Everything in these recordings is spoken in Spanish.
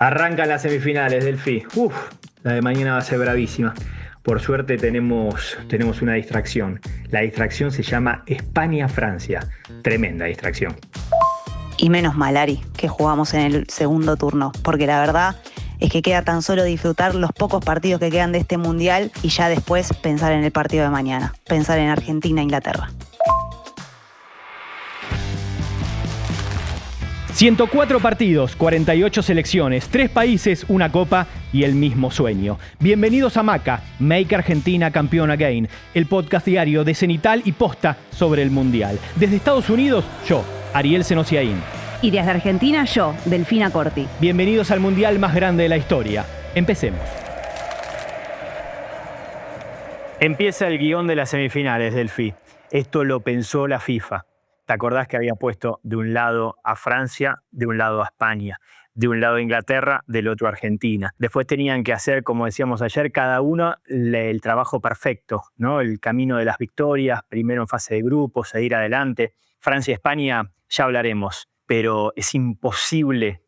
Arrancan las semifinales del FI. La de mañana va a ser bravísima. Por suerte tenemos una distracción. La distracción se llama España-Francia. Tremenda distracción. Y menos mal, Ari, que jugamos en el segundo turno, porque la verdad es que queda tan solo disfrutar los pocos partidos que quedan de este mundial y ya después pensar en el partido de mañana, pensar en Argentina-Inglaterra. 104 partidos, 48 selecciones, 3 países, una copa y el mismo sueño. Bienvenidos a Maca, Make Argentina Campeón Again, el podcast diario de Cenital y Posta sobre el Mundial. Desde Estados Unidos, yo, Ariel Senosiaín. Y desde Argentina, yo, Delfina Corti. Bienvenidos al Mundial más grande de la historia. Empecemos. Empieza el guión de las semifinales del FI. Esto lo pensó la FIFA. ¿Te acordás que había puesto de un lado a Francia, de un lado a España, de un lado a Inglaterra, del otro a Argentina? Después tenían que hacer, como decíamos ayer, cada uno el trabajo perfecto, ¿no? El camino de las victorias, primero en fase de grupos, seguir adelante. Francia y España, ya hablaremos, pero es imposible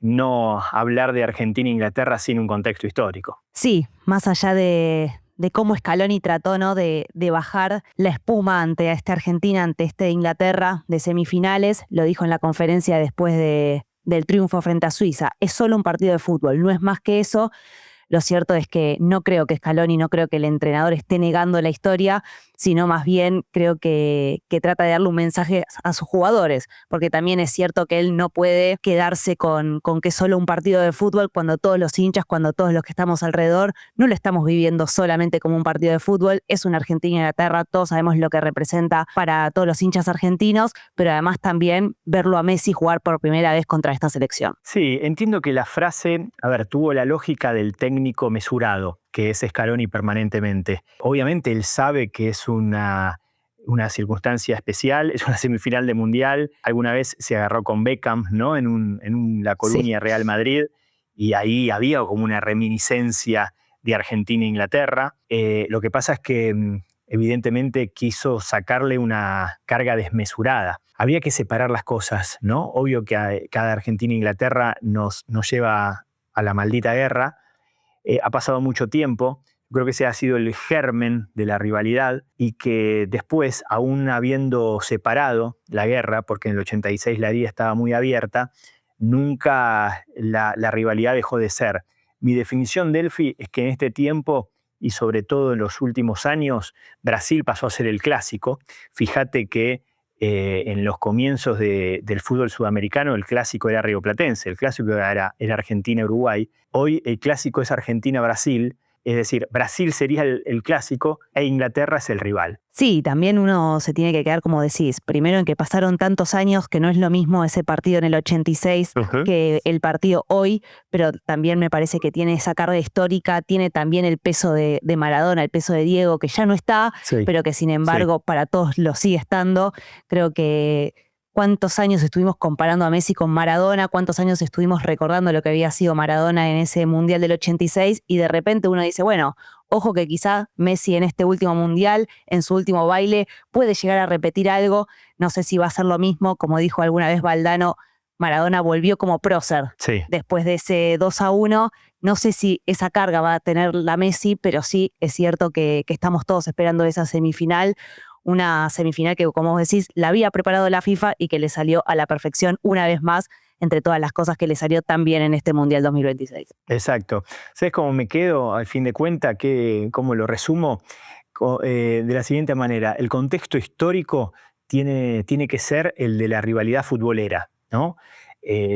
no hablar de Argentina e Inglaterra sin un contexto histórico. Sí, más allá de cómo Scaloni trató, ¿no?, de bajar la espuma ante esta Argentina, ante este Inglaterra de semifinales, lo dijo en la conferencia después del triunfo frente a Suiza. Es solo un partido de fútbol, no es más que eso. Lo cierto es que no creo que Scaloni, no creo que el entrenador esté negando la historia, sino más bien creo que trata de darle un mensaje a sus jugadores, porque también es cierto que él no puede quedarse con que es solo un partido de fútbol cuando todos los hinchas, cuando todos los que estamos alrededor, no lo estamos viviendo solamente como un partido de fútbol. Es una Argentina-Inglaterra, todos sabemos lo que representa para todos los hinchas argentinos, pero además también verlo a Messi jugar por primera vez contra esta selección. Sí, entiendo que la frase, tuvo la lógica del técnico mesurado, que es Scaloni permanentemente. Obviamente él sabe que es una circunstancia especial, es una semifinal de Mundial. Alguna vez se agarró con Beckham, ¿no? en La Coruña, sí. Real Madrid, y ahí había como una reminiscencia de Argentina e Inglaterra. Lo que pasa es que evidentemente quiso sacarle una carga desmesurada. Había que separar las cosas, ¿no? Obvio que cada Argentina e Inglaterra nos lleva a la maldita guerra. Ha pasado mucho tiempo, creo que ese ha sido el germen de la rivalidad y que después, aún habiendo separado la guerra, porque en el 86 la herida estaba muy abierta, nunca la rivalidad dejó de ser. Mi definición, Delphi, es que en este tiempo y sobre todo en los últimos años, Brasil pasó a ser el clásico. Fíjate que en los comienzos del fútbol sudamericano el clásico era rioplatense, el clásico era Argentina-Uruguay. Hoy el clásico es Argentina-Brasil, es decir, Brasil sería el clásico e Inglaterra es el rival. Sí, también uno se tiene que quedar, como decís, primero en que pasaron tantos años que no es lo mismo ese partido en el 86 que el partido hoy, pero también me parece que tiene esa carga histórica, tiene también el peso de Maradona, el peso de Diego, que ya no está, sí, pero que sin embargo para todos lo sigue estando. Creo que cuántos años estuvimos comparando a Messi con Maradona, cuántos años estuvimos recordando lo que había sido Maradona en ese Mundial del 86 y de repente uno dice, bueno, ojo que quizá Messi en este último Mundial, en su último baile, puede llegar a repetir algo. No sé si va a ser lo mismo, como dijo alguna vez Valdano, Maradona volvió como prócer después de ese 2-1. No sé si esa carga va a tener la Messi, pero sí es cierto que estamos todos esperando esa semifinal. Una semifinal que, como vos decís, la había preparado la FIFA y que le salió a la perfección una vez más, entre todas las cosas que le salió tan bien en este Mundial 2026. Exacto. ¿Sabes cómo me quedo al fin de cuentas? ¿Cómo lo resumo? De la siguiente manera. El contexto histórico tiene que ser el de la rivalidad futbolera, ¿no?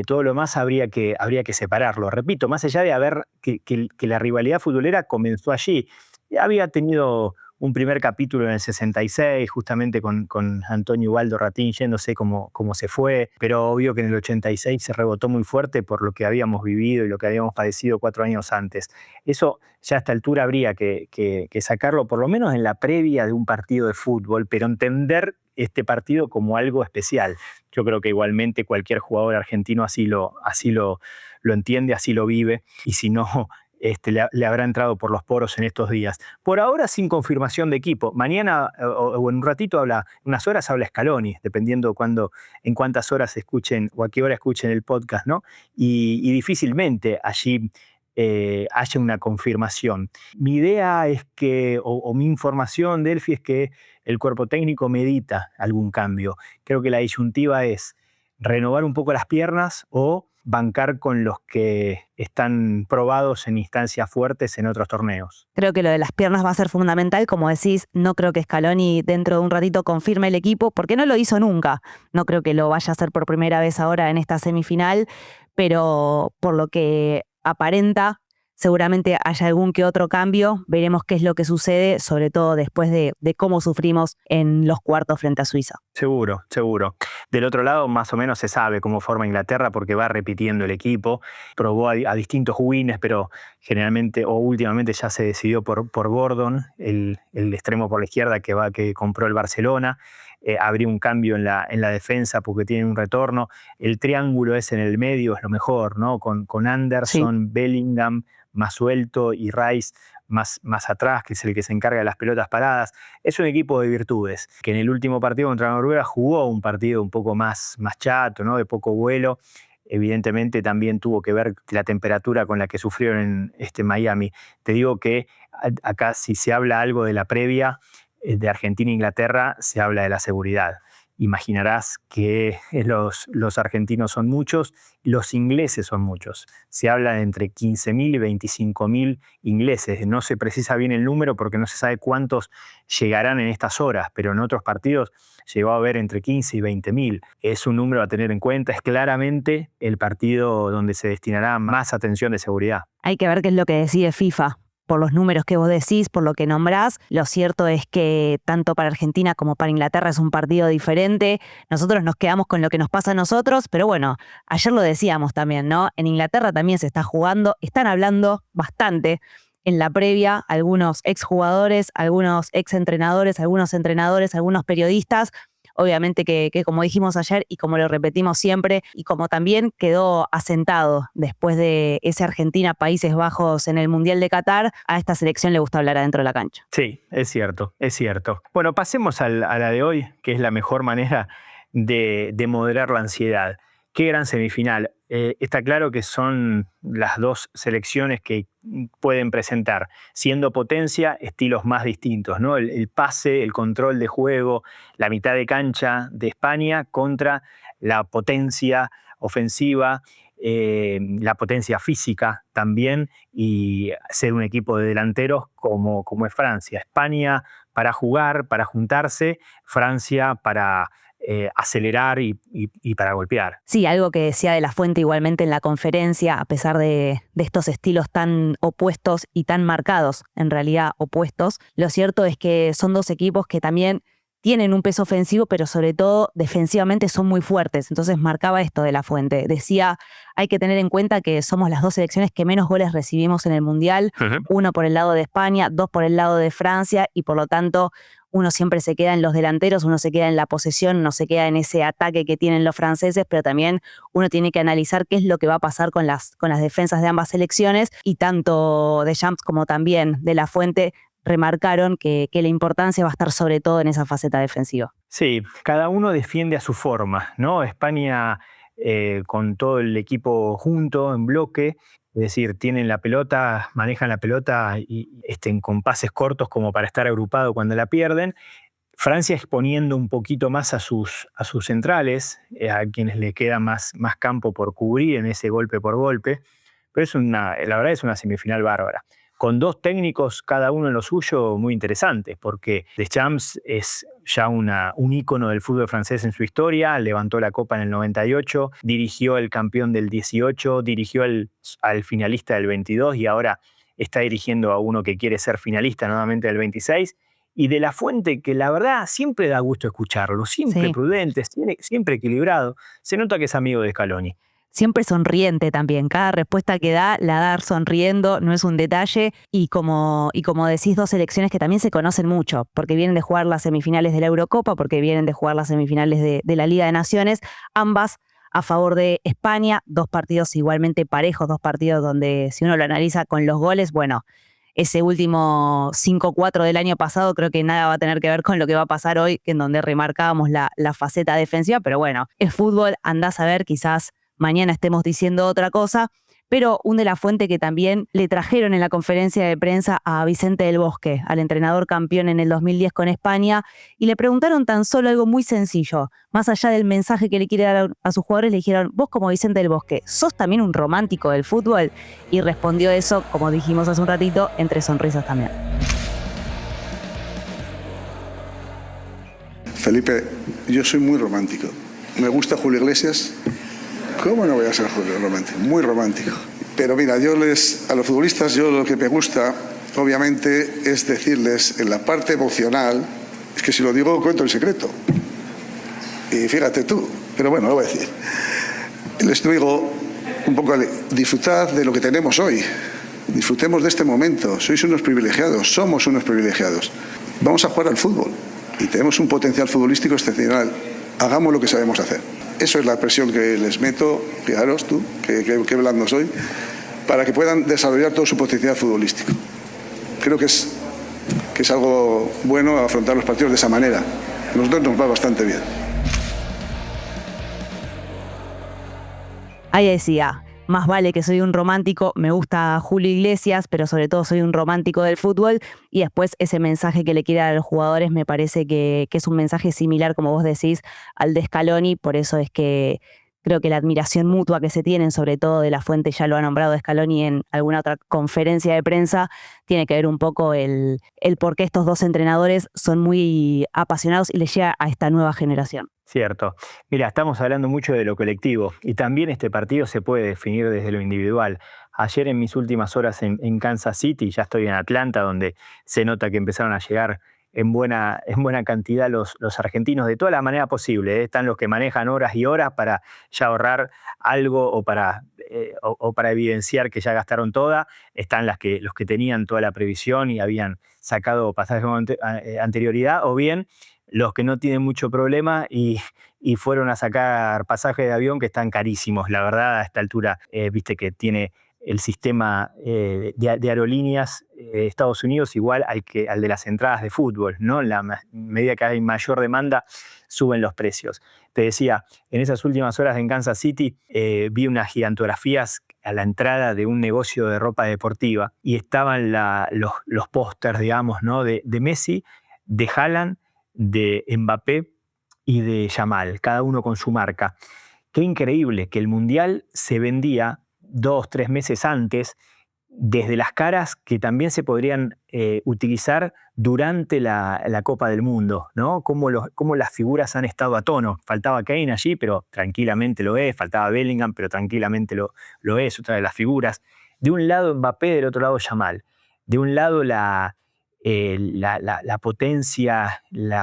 Todo lo más habría que separarlo. Repito, más allá de que la rivalidad futbolera comenzó allí. Había tenido un primer capítulo en el 66, justamente con Antonio Ubaldo Ratín yéndose como se fue, pero obvio que en el 86 se rebotó muy fuerte por lo que habíamos vivido y lo que habíamos padecido 4 años antes. Eso ya a esta altura habría que sacarlo, por lo menos en la previa de un partido de fútbol, pero entender este partido como algo especial. Yo creo que igualmente cualquier jugador argentino así lo entiende, así lo vive, y si no, le habrá entrado por los poros en estos días. Por ahora sin confirmación de equipo. Mañana o en un ratito unas horas habla Scaloni, dependiendo en cuántas horas escuchen o a qué hora escuchen el podcast, ¿no? Y difícilmente allí haya una confirmación. Mi idea es que, o mi información, Delphi, es que el cuerpo técnico medita algún cambio. Creo que la disyuntiva es renovar un poco las piernas o bancar con los que están probados en instancias fuertes en otros torneos. Creo que lo de las piernas va a ser fundamental. Como decís, no creo que Scaloni dentro de un ratito confirme el equipo, porque no lo hizo nunca. No creo que lo vaya a hacer por primera vez ahora en esta semifinal, pero por lo que aparenta, seguramente haya algún que otro cambio. Veremos qué es lo que sucede, sobre todo después de cómo sufrimos en los cuartos frente a Suiza. Seguro, seguro. Del otro lado, más o menos se sabe cómo forma Inglaterra porque va repitiendo el equipo. Probó a distintos wings, pero generalmente o últimamente ya se decidió por Gordon, el extremo por la izquierda que compró el Barcelona. Habría un cambio en la defensa porque tiene un retorno. El triángulo ese en el medio es lo mejor, ¿no? Con Anderson, sí, Bellingham más suelto y Rice más atrás, que es el que se encarga de las pelotas paradas. Es un equipo de virtudes, que en el último partido contra Noruega jugó un partido un poco más chato, ¿no? De poco vuelo. Evidentemente también tuvo que ver la temperatura con la que sufrieron en Miami. Te digo que acá si se habla algo de la previa de Argentina e Inglaterra, se habla de la seguridad. Imaginarás que los argentinos son muchos, los ingleses son muchos. Se habla de entre 15.000 y 25.000 ingleses. No se precisa bien el número porque no se sabe cuántos llegarán en estas horas, pero en otros partidos llegó a haber entre 15 y 20.000. Es un número a tener en cuenta, es claramente el partido donde se destinará más atención de seguridad. Hay que ver qué es lo que decide FIFA. Por los números que vos decís, por lo que nombrás, lo cierto es que tanto para Argentina como para Inglaterra es un partido diferente. Nosotros nos quedamos con lo que nos pasa a nosotros, pero bueno, ayer lo decíamos también, ¿no? En Inglaterra también se está jugando, están hablando bastante en la previa algunos exjugadores, algunos exentrenadores, algunos periodistas. Obviamente que como dijimos ayer y como lo repetimos siempre y como también quedó asentado después de ese Argentina-Países Bajos en el Mundial de Qatar, a esta selección le gusta hablar adentro de la cancha. Sí, es cierto, es cierto. Bueno, pasemos a la de hoy, que es la mejor manera de moderar la ansiedad. Qué gran semifinal. Está claro que son las dos selecciones que pueden presentar, siendo potencia, estilos más distintos, ¿no? El pase, el control de juego, la mitad de cancha de España contra la potencia ofensiva, la potencia física también, y ser un equipo de delanteros como es Francia. España para jugar, para juntarse, Francia para acelerar y para golpear. Sí, algo que decía De la Fuente igualmente en la conferencia, a pesar de estos estilos tan opuestos y tan marcados, en realidad opuestos, lo cierto es que son dos equipos que también tienen un peso ofensivo, pero sobre todo defensivamente son muy fuertes. Entonces marcaba esto De la Fuente. Decía, hay que tener en cuenta que somos las dos selecciones que menos goles recibimos en el Mundial, uno por el lado de España, dos por el lado de Francia, y por lo tanto uno siempre se queda en los delanteros, uno se queda en la posesión, uno se queda en ese ataque que tienen los franceses, pero también uno tiene que analizar qué es lo que va a pasar con las defensas de ambas selecciones, y tanto Deschamps como también De la Fuente remarcaron que la importancia va a estar sobre todo en esa faceta defensiva. Sí, cada uno defiende a su forma, ¿no? España con todo el equipo junto, en bloque, es decir, tienen la pelota, manejan la pelota y con pases cortos como para estar agrupado cuando la pierden. Francia exponiendo un poquito más a sus centrales, a quienes le queda más campo por cubrir en ese golpe por golpe, pero la verdad es una semifinal bárbara. Con dos técnicos, cada uno en lo suyo, muy interesantes, porque Deschamps es ya un ícono del fútbol francés en su historia, levantó la Copa en el 98, dirigió al campeón del 18, dirigió al finalista del 22 y ahora está dirigiendo a uno que quiere ser finalista nuevamente del 26. Y De la Fuente, que la verdad siempre da gusto escucharlo, siempre prudente, siempre equilibrado, se nota que es amigo de Scaloni. Siempre sonriente también, cada respuesta que da la da sonriendo, no es un detalle, y como decís, dos selecciones que también se conocen mucho, porque vienen de jugar las semifinales de la Eurocopa, porque vienen de jugar las semifinales de la Liga de Naciones, ambas a favor de España, 2 partidos igualmente parejos, 2 partidos donde si uno lo analiza con los goles, bueno, ese último 5-4 del año pasado creo que nada va a tener que ver con lo que va a pasar hoy, en donde remarcábamos la faceta defensiva, pero bueno, es fútbol, andás a ver, quizás mañana estemos diciendo otra cosa. Pero un de la Fuente que también le trajeron en la conferencia de prensa a Vicente del Bosque, al entrenador campeón en el 2010 con España, y le preguntaron tan solo algo muy sencillo. Más allá del mensaje que le quiere dar a sus jugadores, le dijeron, vos como Vicente del Bosque, ¿sos también un romántico del fútbol? Y respondió eso, como dijimos hace un ratito, entre sonrisas también. Felipe, yo soy muy romántico. Me gusta Julio Iglesias. ¿Cómo no voy a ser romántico? Muy romántico. Pero mira, a los futbolistas, yo lo que me gusta, obviamente, es decirles en la parte emocional, es que si lo digo, cuento el secreto. Y fíjate tú, pero bueno, lo voy a decir. Les digo un poco, disfrutad de lo que tenemos hoy. Disfrutemos de este momento. Sois unos privilegiados, somos unos privilegiados. Vamos a jugar al fútbol y tenemos un potencial futbolístico excepcional. Hagamos lo que sabemos hacer. Eso es la presión que les meto, fijaros tú, que blando soy, para que puedan desarrollar todo su potencial futbolístico. Creo que es algo bueno afrontar los partidos de esa manera. A nosotros nos va bastante bien. Ahí decía, más vale que soy un romántico, me gusta Julio Iglesias, pero sobre todo soy un romántico del fútbol. Y después ese mensaje que le quiere dar a los jugadores me parece que es un mensaje similar, como vos decís, al de Scaloni. Por eso es que creo que la admiración mutua que se tienen, sobre todo de la Fuente, ya lo ha nombrado Scaloni en alguna otra conferencia de prensa, tiene que ver un poco el por qué estos 2 entrenadores son muy apasionados y les llega a esta nueva generación. Cierto. Mira, estamos hablando mucho de lo colectivo y también este partido se puede definir desde lo individual. Ayer en mis últimas horas en Kansas City, ya estoy en Atlanta, donde se nota que empezaron a llegar en buena cantidad los argentinos de toda la manera posible. Están los que manejan horas y horas para ya ahorrar algo o para evidenciar que ya gastaron toda. Están los que tenían toda la previsión y habían sacado pasajes con anterioridad, o bien los que no tienen mucho problema y fueron a sacar pasajes de avión que están carísimos. La verdad, a esta altura, viste que tiene el sistema de aerolíneas de Estados Unidos igual al de las entradas de fútbol, ¿no? En la medida que hay mayor demanda, suben los precios. Te decía, en esas últimas horas en Kansas City vi unas gigantografías a la entrada de un negocio de ropa deportiva y estaban los pósters, digamos, ¿no? de Messi, de Haaland, de Mbappé y de Yamal, cada uno con su marca. Qué increíble que el Mundial se vendía 2-3 meses antes, desde las caras que también se podrían utilizar durante la Copa del Mundo, ¿no? Cómo las figuras han estado a tono. Faltaba Kane allí, pero tranquilamente lo es. Faltaba Bellingham, pero tranquilamente lo es, otra de las figuras. De un lado Mbappé, del otro lado Yamal. De un lado la potencia, el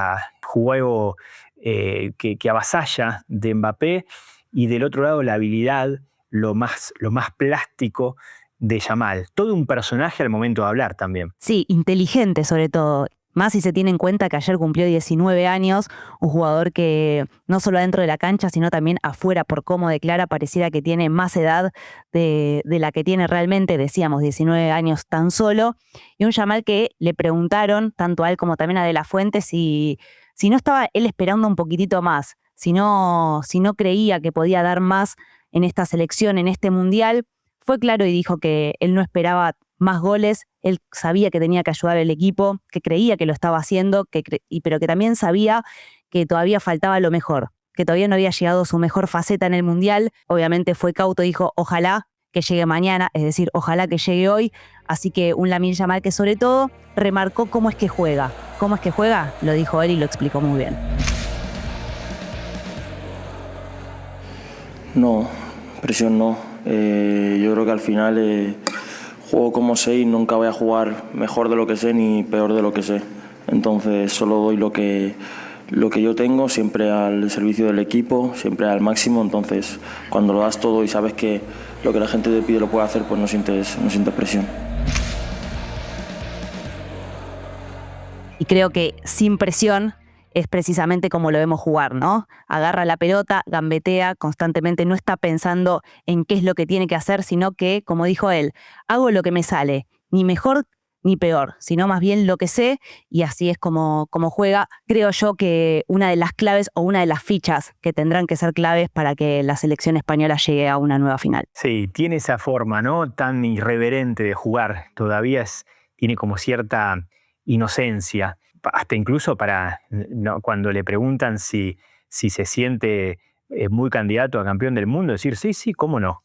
juego que avasalla de Mbappé, y del otro lado la habilidad, lo más plástico de Yamal. Todo un personaje al momento de hablar también. Sí, inteligente sobre todo. Más si se tiene en cuenta que ayer cumplió 19 años, un jugador que no solo adentro de la cancha, sino también afuera, por cómo declara, pareciera que tiene más edad de la que tiene realmente, decíamos, 19 años tan solo. Y un Yamal que le preguntaron, tanto a él como también a De La Fuente, si no estaba él esperando un poquitito más, si no creía que podía dar más en esta selección, en este mundial. Fue claro y dijo que él no esperaba más goles, él sabía que tenía que ayudar al equipo, que creía que lo estaba haciendo, pero que también sabía que todavía faltaba lo mejor, que todavía no había llegado su mejor faceta en el mundial. Obviamente fue cauto, dijo ojalá que llegue mañana, es decir, ojalá que llegue hoy. Así que un Lamine Yamal que sobre todo remarcó cómo es que juega. ¿Cómo es que juega? Lo dijo él y lo explicó muy bien. No, presión no. Yo creo que al final juego como sé y nunca voy a jugar mejor de lo que sé ni peor de lo que sé. Entonces solo doy lo que yo tengo, siempre al servicio del equipo, siempre al máximo. Entonces cuando lo das todo y sabes que lo que la gente te pide lo puede hacer, pues no sientes presión. Y creo que sin presión es precisamente como lo vemos jugar, ¿no? Agarra la pelota, gambetea constantemente, no está pensando en qué es lo que tiene que hacer, sino que, como dijo él, hago lo que me sale, ni mejor ni peor, sino más bien lo que sé, y así es como juega. Creo yo que una de las claves o una de las fichas que tendrán que ser claves para que la selección española llegue a una nueva final. Sí, tiene esa forma, ¿no? Tan irreverente de jugar. Todavía tiene como cierta inocencia. Hasta incluso cuando le preguntan si se siente muy candidato a campeón del mundo, decir sí, cómo no.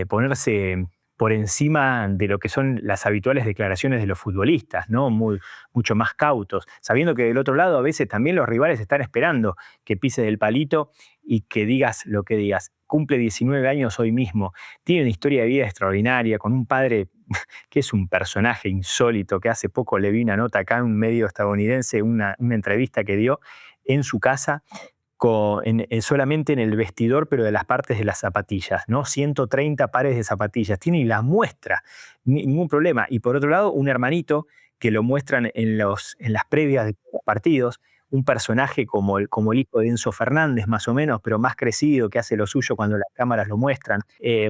Ponerse por encima de lo que son las habituales declaraciones de los futbolistas, ¿no? Mucho más cautos, sabiendo que del otro lado a veces también los rivales están esperando que pises del palito y que digas lo que digas. Cumple 19 años hoy mismo, tiene una historia de vida extraordinaria, con un padre que es un personaje insólito, que hace poco le vi una nota acá en un medio estadounidense, una entrevista que dio en su casa, solamente en el vestidor, pero de las partes de las zapatillas, ¿no? 130 pares de zapatillas. Tiene y las muestra, ningún problema. Y por otro lado, un hermanito que lo muestran en las previas de los partidos, un personaje como el hijo de Enzo Fernández, más o menos, pero más crecido, que hace lo suyo cuando las cámaras lo muestran.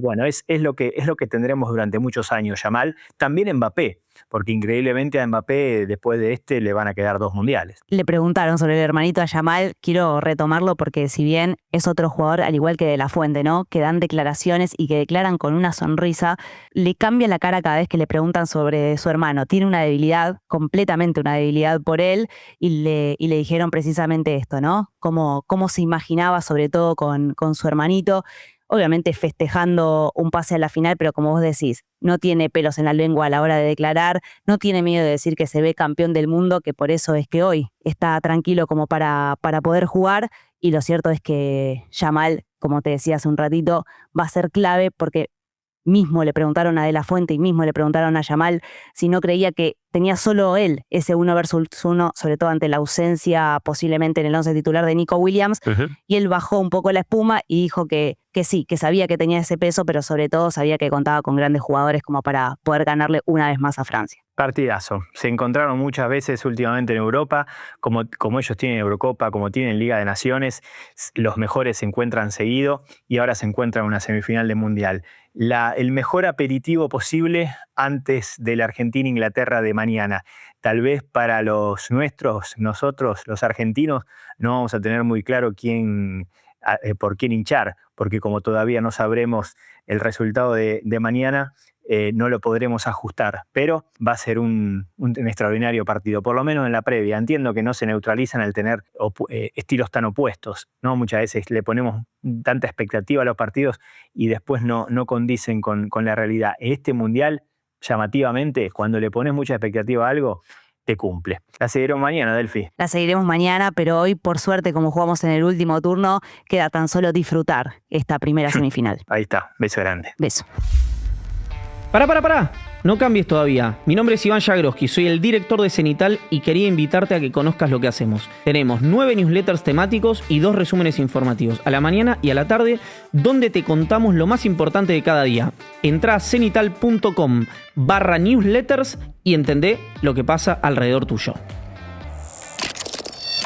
Bueno, es lo que tendremos durante muchos años, Yamal. También Mbappé, porque increíblemente a Mbappé después de le van a quedar 2 mundiales. Le preguntaron sobre el hermanito a Yamal, quiero retomarlo porque si bien es otro jugador, al igual que De La Fuente, ¿no? Que dan declaraciones y que declaran con una sonrisa, le cambia la cara cada vez que le preguntan sobre su hermano. Tiene una debilidad, completamente una debilidad por él, y le dijeron precisamente esto, ¿no? Cómo se imaginaba, sobre todo con su hermanito. Obviamente festejando un pase a la final, pero como vos decís, no tiene pelos en la lengua a la hora de declarar, no tiene miedo de decir que se ve campeón del mundo, que por eso es que hoy está tranquilo como para poder jugar, y lo cierto es que Yamal, como te decía hace un ratito, va a ser clave porque mismo le preguntaron a De La Fuente y mismo le preguntaron a Yamal si no creía que tenía solo él ese 1 versus 1, sobre todo ante la ausencia posiblemente en el 11 titular de Nico Williams, y él bajó un poco la espuma y dijo que sí, que sabía que tenía ese peso, pero sobre todo sabía que contaba con grandes jugadores como para poder ganarle una vez más a Francia. Partidazo. Se encontraron muchas veces últimamente en Europa, como ellos tienen Eurocopa, como tienen Liga de Naciones, los mejores se encuentran seguido y ahora se encuentran en una semifinal de Mundial. El mejor aperitivo posible antes de la Argentina-Inglaterra de mañana. Tal vez para nosotros, los argentinos, no vamos a tener muy claro por quién hinchar, porque como todavía no sabremos el resultado de mañana, no lo podremos ajustar, pero va a ser un extraordinario partido, por lo menos en la previa. Entiendo que no se neutralizan al tener estilos tan opuestos, ¿no? Muchas veces le ponemos tanta expectativa a los partidos y después no condicen con la realidad. Este mundial, llamativamente, cuando le pones mucha expectativa a algo, te cumple. La seguiremos mañana, Delphi. La seguiremos mañana, pero hoy, por suerte, como jugamos en el último turno, queda tan solo disfrutar esta primera semifinal. Ahí está, beso grande. Beso. Pará. No cambies todavía. Mi nombre es Iván Jagroski, soy el director de Cenital y quería invitarte a que conozcas lo que hacemos. Tenemos 9 newsletters temáticos y 2 resúmenes informativos a la mañana y a la tarde, donde te contamos lo más importante de cada día. Entrá a cenital.com/newsletters y entendé lo que pasa alrededor tuyo.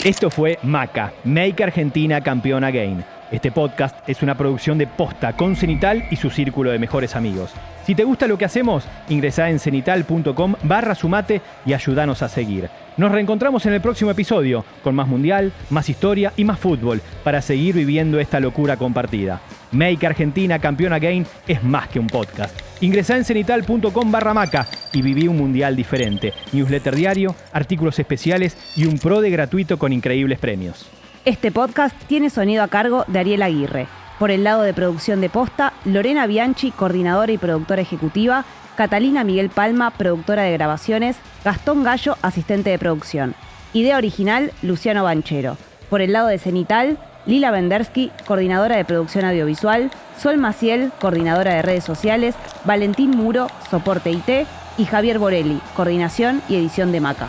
Esto fue Maca, Make Argentina Campeón Again. Este podcast es una producción de Posta con Cenital y su círculo de mejores amigos. Si te gusta lo que hacemos, ingresá en cenital.com/sumate y ayúdanos a seguir. Nos reencontramos en el próximo episodio con más mundial, más historia y más fútbol para seguir viviendo esta locura compartida. Make Argentina Campeón Again es más que un podcast. Ingresá en cenital.com/maca y viví un mundial diferente. Newsletter diario, artículos especiales y un pro de gratuito con increíbles premios. Este podcast tiene sonido a cargo de Ariel Aguirre. Por el lado de producción de Posta, Lorena Bianchi, coordinadora y productora ejecutiva, Catalina Miguel Palma, productora de grabaciones, Gastón Gallo, asistente de producción. Idea original, Luciano Banchero. Por el lado de Cenital, Lila Vendersky, coordinadora de producción audiovisual, Sol Maciel, coordinadora de redes sociales, Valentín Muro, soporte IT, y Javier Borelli, coordinación y edición de Maca.